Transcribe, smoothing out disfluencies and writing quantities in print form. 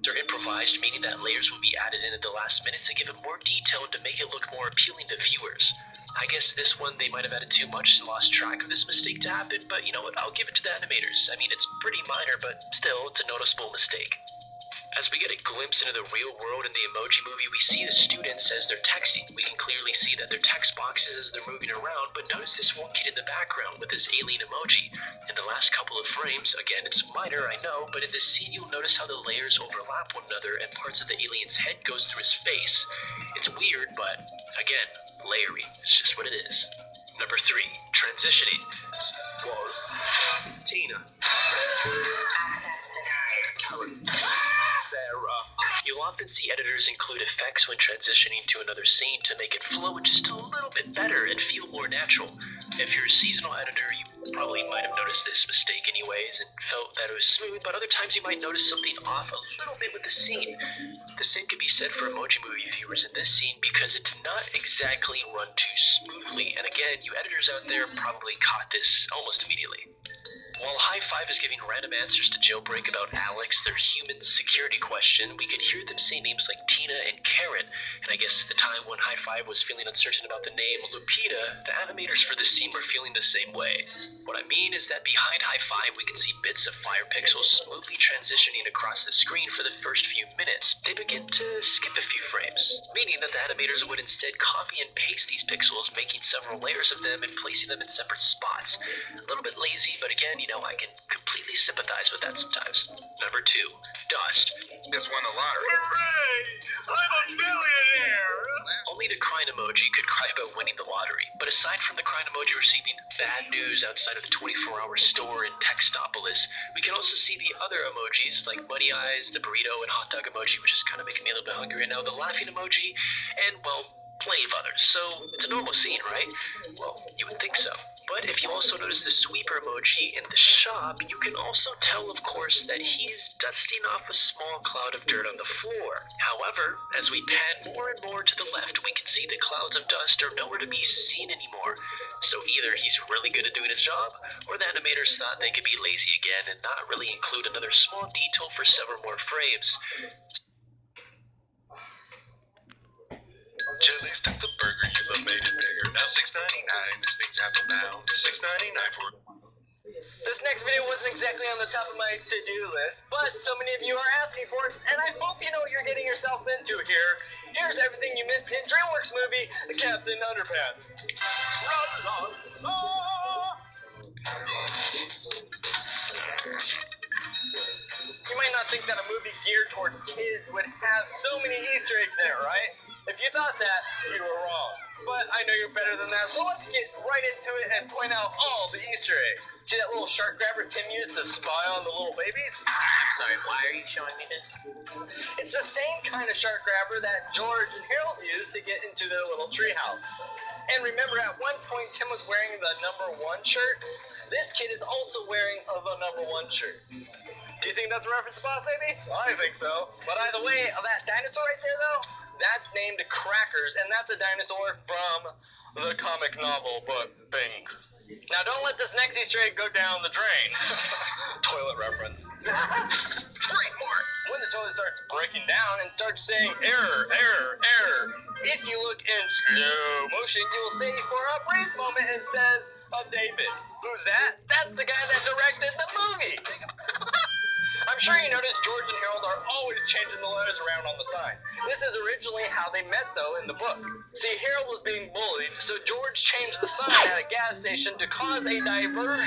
They're improvised, meaning that layers will be added in at the last minute to give it more detail and to make it look more appealing to viewers. I guess this one they might have added too much and lost track of this mistake to happen, but you know what, I'll give it to the animators. I mean, it's pretty minor, but still, it's a noticeable mistake. As we get a glimpse into the real world in the Emoji Movie, we see the students as they're texting. We can clearly see that they're text boxes as they're moving around, but notice this one kid in the background with his alien emoji. In the last couple of frames, again, it's minor, I know, but in this scene you'll notice how the layers overlap one another and parts of the alien's head goes through his face. It's weird, but again, layery. It's just what it is. Number 3, transitioning. This was Tina. Access denied. Karen. Sarah. You'll often see editors include effects when transitioning to another scene to make it flow just a little bit better and feel more natural. If you're a seasonal editor, you probably might have noticed this mistake anyways and felt that it was smooth, but other times you might notice something off a little bit with the scene. The same could be said for Emoji Movie viewers in this scene because it did not exactly run too smoothly, and again, you editors out there probably caught this almost immediately. While High Five is giving random answers to Jailbreak about Alex, their human security question, we could hear them say names like Tina and Karen, and I guess the time when High Five was feeling uncertain about the name Lupita, the animators for this scene were feeling the same way. What I mean is that behind High Five we can see bits of fire pixels smoothly transitioning across the screen for the first few minutes. They begin to skip a few frames, meaning that the animators would instead copy and paste these pixels, making several layers of them and placing them in separate spots. A little bit lazy, but again, I can completely sympathize with that sometimes. Number 2, dust. Just won the lottery. Hooray! I'm a millionaire! Only the crying emoji could cry about winning the lottery, but aside from the crying emoji receiving bad news outside of the 24-hour store in Textopolis, we can also see the other emojis like money eyes, the burrito and hot dog emoji, which is kind of making me a little bit hungry right now, the laughing emoji, and, well, plenty of others. So, it's a normal scene, right? Well, you would think so. But if you also notice the sweeper emoji in the shop, you can also tell, of course, that he's dusting off a small cloud of dirt on the floor. However, as we pan more and more to the left, we can see the clouds of dust are nowhere to be seen anymore. So either he's really good at doing his job, or the animators thought they could be lazy again and not really include another small detail for several more frames. Chili's took the burger, you love made it bigger. Now $6.99, this thing's half a pound. $6.99 for... This next video wasn't exactly on the top of my to-do list, but so many of you are asking for it, and I hope you know what you're getting yourselves into here. Here's everything you missed in DreamWorks movie, The Captain Underpants. You might not think that a movie geared towards kids would have so many Easter eggs in it, right? If you thought that, you were wrong. But I know you're better than that, so let's get right into it and point out all the Easter eggs. See that little shark grabber Tim used to spy on the little babies? I'm sorry, why are you showing me this? It's the same kind of shark grabber that George and Harold used to get into their little treehouse. And remember, at one point, Tim was wearing the number 1 shirt. This kid is also wearing the number 1 shirt. Do you think that's a reference to Boss Baby? I think so. But either way, that dinosaur right there, though, that's named Crackers, and that's a dinosaur from the comic novel book thing. Now, don't let this next Easter egg go down the drain. Toilet reference. Trademark! When the toilet starts breaking down and starts saying error, error, error, if you look in slow motion, you will see for a brief moment it says, David. Who's that? That's the guy that directed the movie. I'm sure you noticed George and Harold are always changing the letters around on the sign. This is originally how they met, though, in the book. See, Harold was being bullied, so George changed the sign at a gas station to cause a diversion.